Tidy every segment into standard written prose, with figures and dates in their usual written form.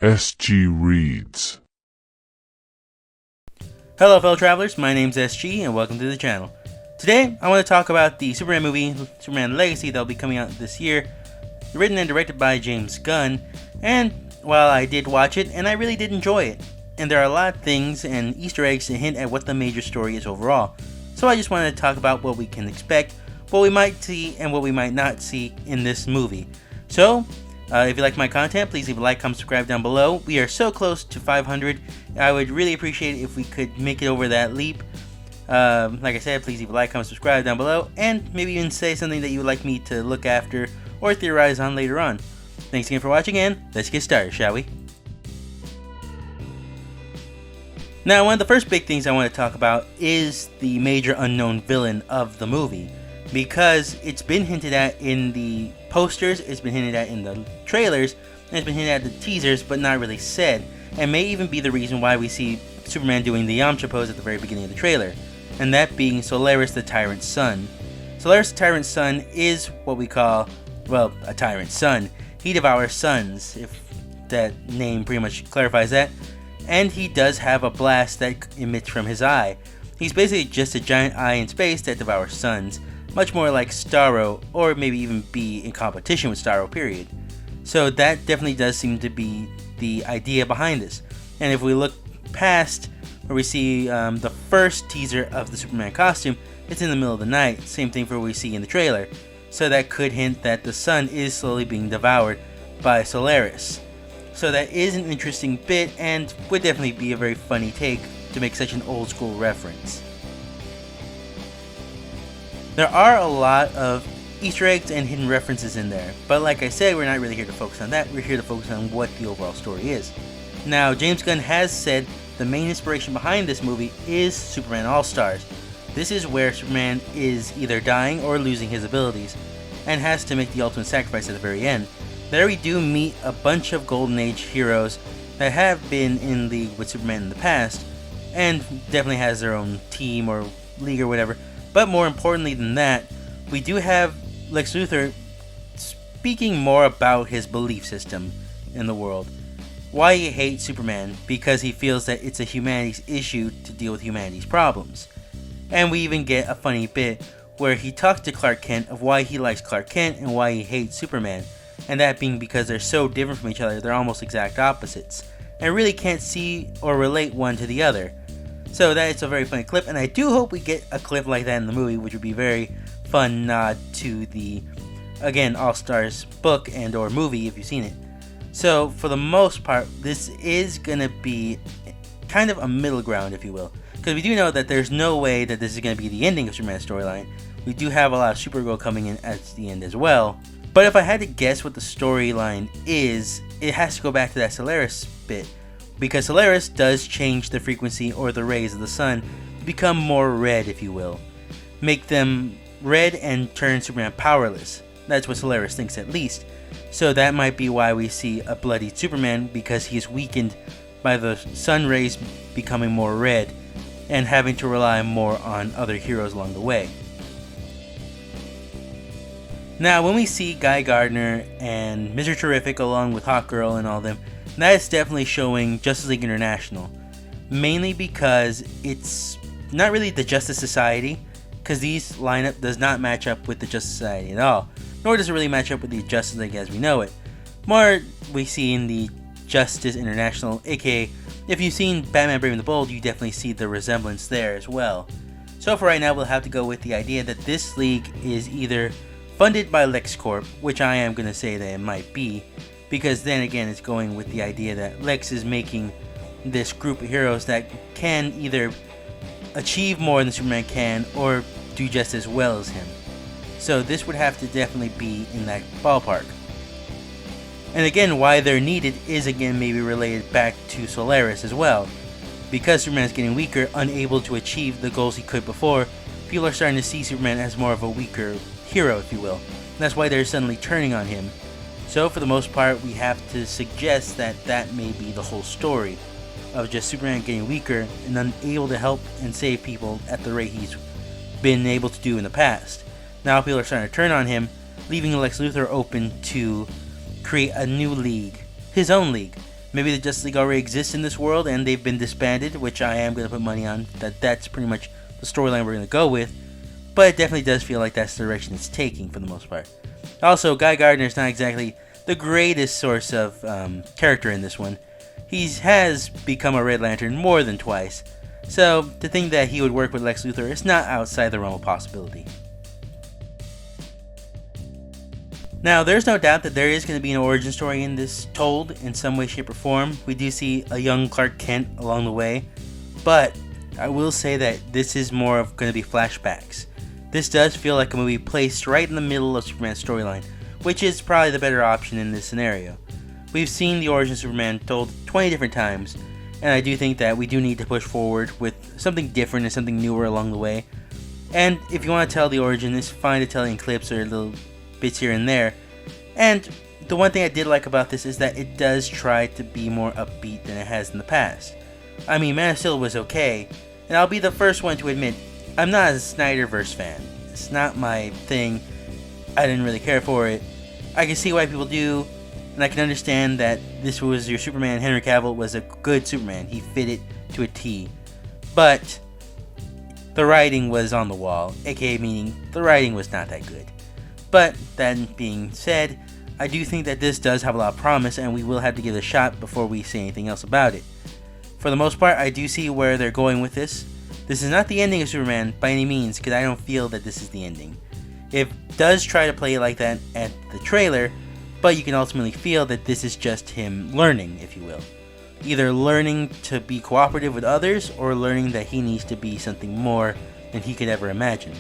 SG Reads. Hello fellow travelers, my name's SG and welcome to the channel. Today I want to talk about the Superman movie, Superman Legacy, that will be coming out this year, written and directed by James Gunn. And while I did watch it, and I really did enjoy it, and there are a lot of things and Easter eggs to hint at what the major story is overall. So I just wanted to talk about what we can expect, what we might see, and what we might not see in this movie. So, if you like my content, please leave a like, comment, subscribe down below. We are so close to 500. I would really appreciate it if we could make it over that leap. Like I said, please leave a like, comment, subscribe down below, and maybe even say something that you would like me to look after or theorize on later on. Thanks again for watching, and let's get started, shall we? Now, one of the first big things I want to talk about is the major unknown villain of the movie, because it's been hinted at in the posters, it's been hinted at in the trailers, and it's been hinted at in the teasers, but not really said, and may even be the reason why we see Superman doing the Yamcha pose at the very beginning of the trailer, and that being Solaris the Tyrant's son. Solaris the Tyrant's son is what we call, well, a tyrant's son. He devours suns, if that name pretty much clarifies that, and he does have a blast that emits from his eye. He's basically just a giant eye in space that devours suns, much more like Starro, or maybe even be in competition with Starro, period. So that definitely does seem to be the idea behind this. And if we look past where we see the first teaser of the Superman costume, it's in the middle of the night, same thing for what we see in the trailer. So that could hint that the sun is slowly being devoured by Solaris. So that is an interesting bit, and would definitely be a very funny take to make such an old school reference. There are a lot of Easter eggs and hidden references in there, but like I said, we're not really here to focus on that, we're here to focus on what the overall story is. Now, James Gunn has said the main inspiration behind this movie is Superman All-Stars. This is where Superman is either dying or losing his abilities, and has to make the ultimate sacrifice at the very end. There we do meet a bunch of Golden Age heroes that have been in league with Superman in the past, and definitely has their own team or league or whatever. But more importantly than that, we do have Lex Luthor speaking more about his belief system in the world. Why he hates Superman, because he feels that it's a humanity's issue to deal with humanity's problems. And we even get a funny bit where he talks to Clark Kent of why he likes Clark Kent and why he hates Superman. And that being because they're so different from each other, they're almost exact opposites, and really can't see or relate one to the other. So that is a very funny clip, and I do hope we get a clip like that in the movie, which would be a very fun nod to the, again, All-Stars book and or movie if you've seen it. So for the most part, this is going to be kind of a middle ground, if you will, because we do know that there's no way that this is going to be the ending of Superman's storyline. We do have a lot of Supergirl coming in at the end as well. But if I had to guess what the storyline is, it has to go back to that Solaris bit, because Solaris does change the frequency or the rays of the sun to become more red, if you will. Make them red and turn Superman powerless. That's what Solaris thinks, at least. So that might be why we see a bloodied Superman, because he is weakened by the sun rays becoming more red and having to rely more on other heroes along the way. Now, when we see Guy Gardner and Mr. Terrific along with Hawkgirl and all of them, that is definitely showing Justice League International. Mainly because it's not really the Justice Society, because these lineup does not match up with the Justice Society at all. Nor does it really match up with the Justice League as we know it. More we see in the Justice International, aka if you've seen Batman Brave and the Bold, you definitely see the resemblance there as well. So for right now, we'll have to go with the idea that this league is either funded by LexCorp, which I am going to say that it might be, because then again it's going with the idea that Lex is making this group of heroes that can either achieve more than Superman can or do just as well as him. So this would have to definitely be in that ballpark. And again, why they're needed is again maybe related back to Solaris as well. Because Superman is getting weaker, unable to achieve the goals he could before, people are starting to see Superman as more of a weaker hero, if you will. And that's why they're suddenly turning on him. So for the most part, we have to suggest that that may be the whole story of just Superman getting weaker and unable to help and save people at the rate he's been able to do in the past. Now people are starting to turn on him, leaving Lex Luthor open to create a new league, his own league, Maybe the Justice League already exists in this world and they've been disbanded, which I am going to put money on that that's pretty much the storyline we're going to go with. But it definitely does feel like that's the direction it's taking for the most part. Also, Guy Gardner is not exactly the greatest source of character in this one. He has become a Red Lantern more than twice, so to think that he would work with Lex Luthor is not outside the realm of possibility. Now, there's no doubt that there is going to be an origin story in this told in some way, shape, or form. We do see a young Clark Kent along the way, but I will say that this is more of going to be flashbacks. This does feel like a movie placed right in the middle of Superman's storyline, which is probably the better option in this scenario. We've seen the origin of Superman told 20 different times, and I do think that we do need to push forward with something different and something newer along the way. And if you want to tell the origin, it's fine to tell it in clips or little bits here and there. And the one thing I did like about this is that it does try to be more upbeat than it has in the past. I mean, Man of Steel was okay, and I'll be the first one to admit, I'm not a Snyderverse fan. It's not my thing. I didn't really care for it. I can see why people do, and I can understand that this was your Superman. Henry Cavill was a good Superman. He fit it to a T. But the writing was on the wall, aka meaning the writing was not that good. But that being said, I do think that this does have a lot of promise, and we will have to give it a shot before we say anything else about it. For the most part, I do see where they're going with this. This is not the ending of Superman by any means, because I don't feel that this is the ending. It does try to play it like that at the trailer, but you can ultimately feel that this is just him learning, if you will. Either learning to be cooperative with others, or learning that he needs to be something more than he could ever imagine.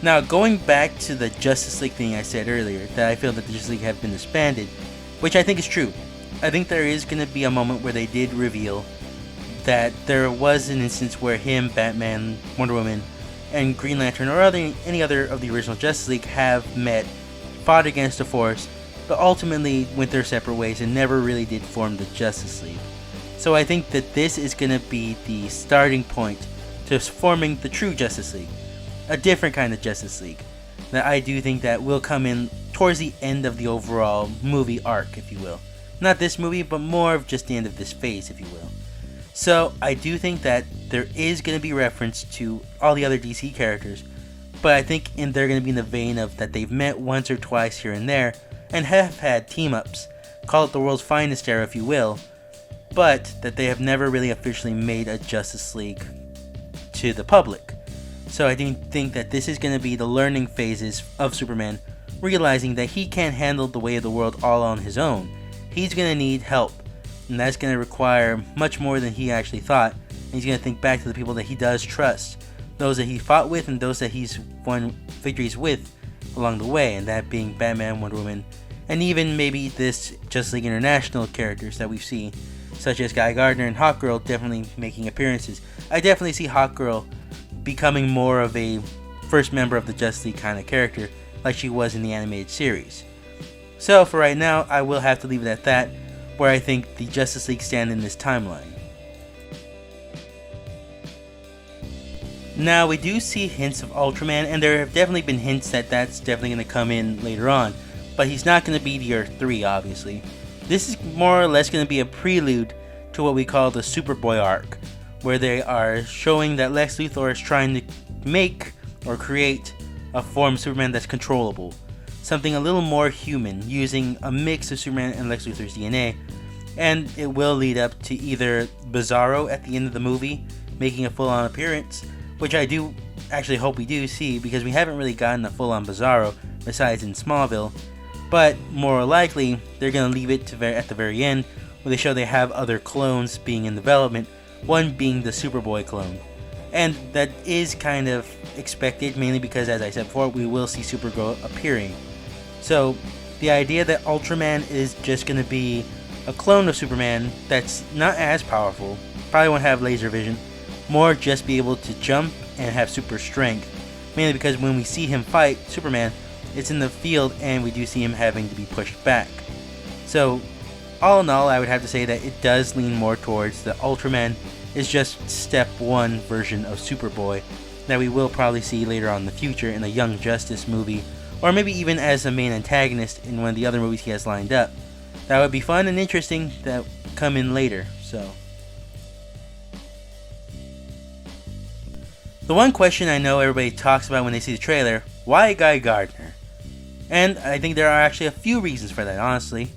Now, going back to the Justice League thing I said earlier, that I feel that the Justice League have been disbanded, which I think is true. I think there is going to be a moment where they did reveal that there was an instance where him, Batman, Wonder Woman, and Green Lantern, or any other of the original Justice League have met, fought against the Force, but ultimately went their separate ways and never really did form the Justice League. So I think that this is going to be the starting point to forming the true Justice League. A different kind of Justice League that I do think that will come in towards the end of the overall movie arc, if you will. Not this movie, but more of just the end of this phase, if you will. So I do think that there is going to be reference to all the other DC characters, but I think they're going to be in the vein of that they've met once or twice here and there, and have had team-ups, call it the world's finest era, if you will, but that they have never really officially made a Justice League to the public. So I do think that this is going to be the learning phases of Superman, realizing that he can't handle the weight of the world all on his own. He's going to need help, and that's going to require much more than he actually thought. And he's going to think back to the people that he does trust, those that he fought with and those that he's won victories with along the way, and that being Batman, Wonder Woman, and even maybe this Justice League International characters that we see, such as Guy Gardner and Hawkgirl definitely making appearances. I definitely see Hawkgirl becoming more of a first member of the Justice League kind of character like she was in the animated series. So for right now, I will have to leave it at that, where I think the Justice League stand in this timeline. Now, we do see hints of Ultraman, and there have definitely been hints that that's definitely going to come in later on, but he's not going to be the Earth 3, obviously. This is more or less going to be a prelude to what we call the Superboy arc, where they are showing that Lex Luthor is trying to make or create a form of Superman that's controllable. Something a little more human, using a mix of Superman and Lex Luthor's DNA, and it will lead up to either Bizarro at the end of the movie, making a full-on appearance, which I do actually hope we do see, because we haven't really gotten a full-on Bizarro, besides in Smallville, but more likely, they're going to leave it to at the very end, where they show they have other clones being in development, one being the Superboy clone. And that is kind of expected, mainly because, as I said before, we will see Supergirl appearing. So, the idea that Ultraman is just going to be a clone of Superman that's not as powerful, probably won't have laser vision, more just be able to jump and have super strength. Mainly because when we see him fight Superman, it's in the field and we do see him having to be pushed back. So, all in all, I would have to say that it does lean more towards the Ultraman is just step 1 version of Superboy that we will probably see later on in the future in a Young Justice movie or maybe even as a main antagonist in one of the other movies he has lined up. That would be fun and interesting. That come in later. So, the one question I know everybody talks about when they see the trailer: why Guy Gardner? And I think there are actually a few reasons for that, honestly.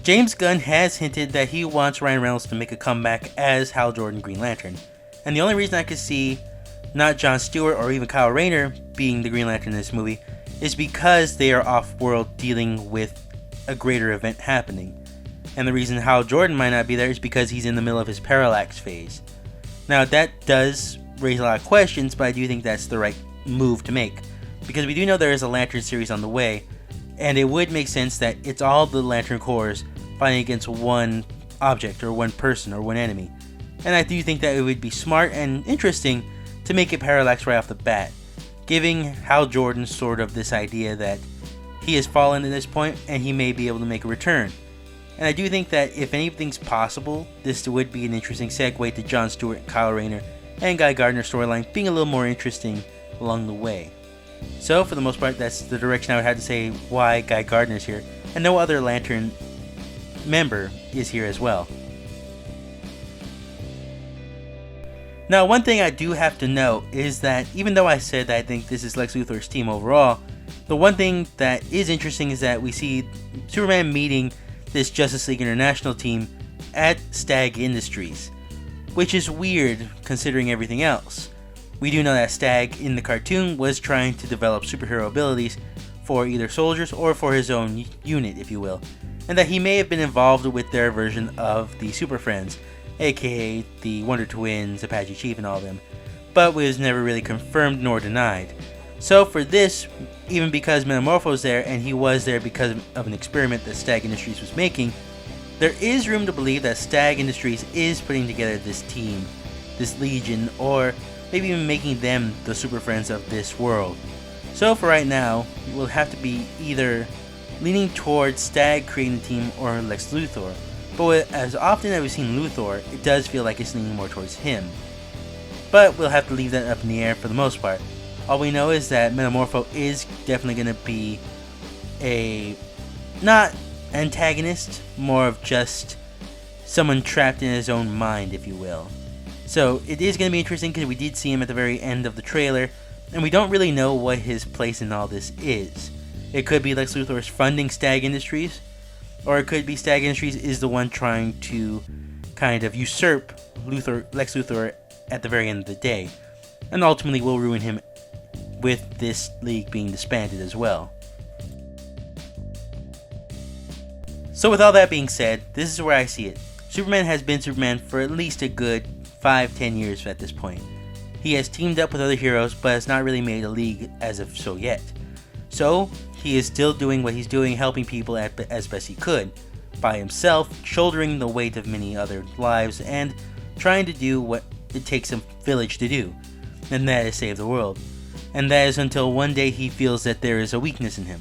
James Gunn has hinted that he wants Ryan Reynolds to make a comeback as Hal Jordan Green Lantern. And the only reason I could see not Jon Stewart or even Kyle Rayner being the Green Lantern in this movie is because they are off-world dealing with a greater event happening. And the reason Hal Jordan might not be there is because he's in the middle of his parallax phase. Now that does raise a lot of questions, but I do think that's the right move to make. Because we do know there is a Lantern series on the way, and it would make sense that it's all the Lantern Corps fighting against one object or one person or one enemy. And I do think that it would be smart and interesting to make it parallax right off the bat, giving Hal Jordan sort of this idea that he has fallen at this point and he may be able to make a return. And I do think that if anything's possible, this would be an interesting segue to Jon Stewart, Kyle Rayner, and Guy Gardner's storyline being a little more interesting along the way. So for the most part, that's the direction I would have to say why Guy Gardner's here, and no other Lantern member is here as well. Now, one thing I do have to note is that even though I said that I think this is Lex Luthor's team overall, the one thing that is interesting is that we see Superman meeting this Justice League International team at Stag Industries, which is weird considering everything else. We do know that Stag in the cartoon was trying to develop superhero abilities for either soldiers or for his own unit, if you will, and that he may have been involved with their version of the Super Friends, aka the Wonder Twins, Apache Chief, and all of them, but was never really confirmed nor denied. So for this, even because Metamorpho was there, and he was there because of an experiment that Stag Industries was making, there is room to believe that Stag Industries is putting together this team, this legion, or maybe even making them the Super Friends of this world. So for right now, we'll have to be either leaning towards Stag creating the team or Lex Luthor. But as often as we've seen Luthor, it does feel like it's leaning more towards him. But we'll have to leave that up in the air for the most part. All we know is that Metamorpho is definitely going to be a, not antagonist, more of just someone trapped in his own mind, if you will. So it is going to be interesting because we did see him at the very end of the trailer, and we don't really know what his place in all this is. It could be Lex Luthor's funding Stag Industries, or it could be Stag Industries is the one trying to kind of usurp Lex Luthor at the very end of the day, and ultimately will ruin him with this league being disbanded as well. So with all that being said, this is where I see it. Superman has been Superman for at least a good 5-10 years at this point. He has teamed up with other heroes, but has not really made a league as of so yet. So he is still doing what he's doing, helping people as best he could, by himself, shouldering the weight of many other lives, and trying to do what it takes a village to do, and that is save the world. And that is until one day he feels that there is a weakness in him.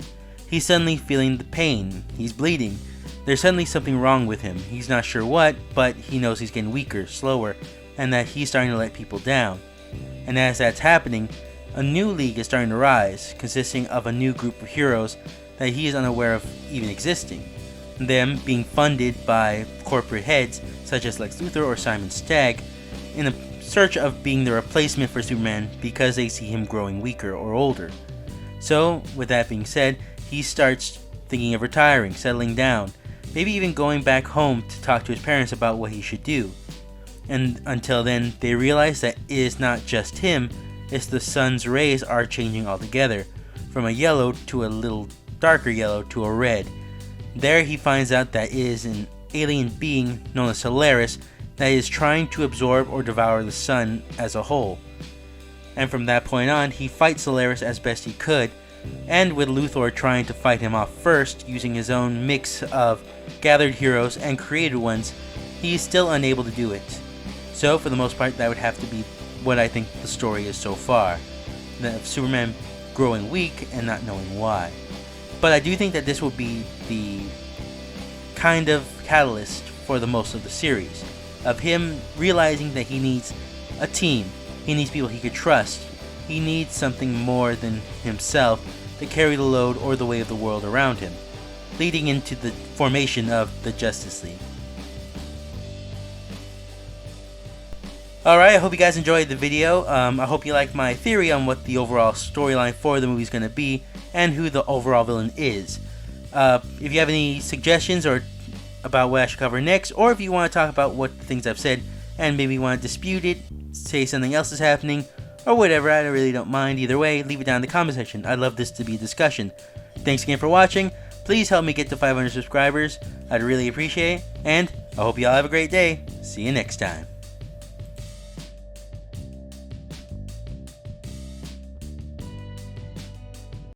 He's suddenly feeling the pain, he's bleeding, there's suddenly something wrong with him, he's not sure what, but he knows he's getting weaker, slower, and that he's starting to let people down. And as that's happening, a new league is starting to rise, consisting of a new group of heroes that he is unaware of even existing. Them being funded by corporate heads such as Lex Luthor or Simon Stagg in a search of being the replacement for Superman because they see him growing weaker or older. So, with that being said, he starts thinking of retiring, settling down, maybe even going back home to talk to his parents about what he should do. And until then, they realize that it is not just him, it's the sun's rays are changing altogether, from a yellow to a little darker yellow to a red. There he finds out that it is an alien being known as Solaris that is trying to absorb or devour the sun as a whole. And from that point on, he fights Solaris as best he could, and with Luthor trying to fight him off first using his own mix of gathered heroes and created ones, he is still unable to do it. So for the most part, that would have to be what I think the story is so far, that of Superman growing weak and not knowing why. But I do think that this will be the kind of catalyst for the most of the series, of him realizing that he needs a team, he needs people he could trust, he needs something more than himself to carry the load or the weight of the world around him, leading into the formation of the Justice League. Alright, I hope you guys enjoyed the video. I hope you like my theory on what the overall storyline for the movie is going to be and who the overall villain is. If you have any suggestions or about what I should cover next, or if you want to talk about what things I've said and maybe want to dispute it, say something else is happening, or whatever, I really don't mind. Either way, leave it down in the comment section. I'd love this to be a discussion. Thanks again for watching. Please help me get to 500 subscribers. I'd really appreciate it, and I hope you all have a great day. See you next time.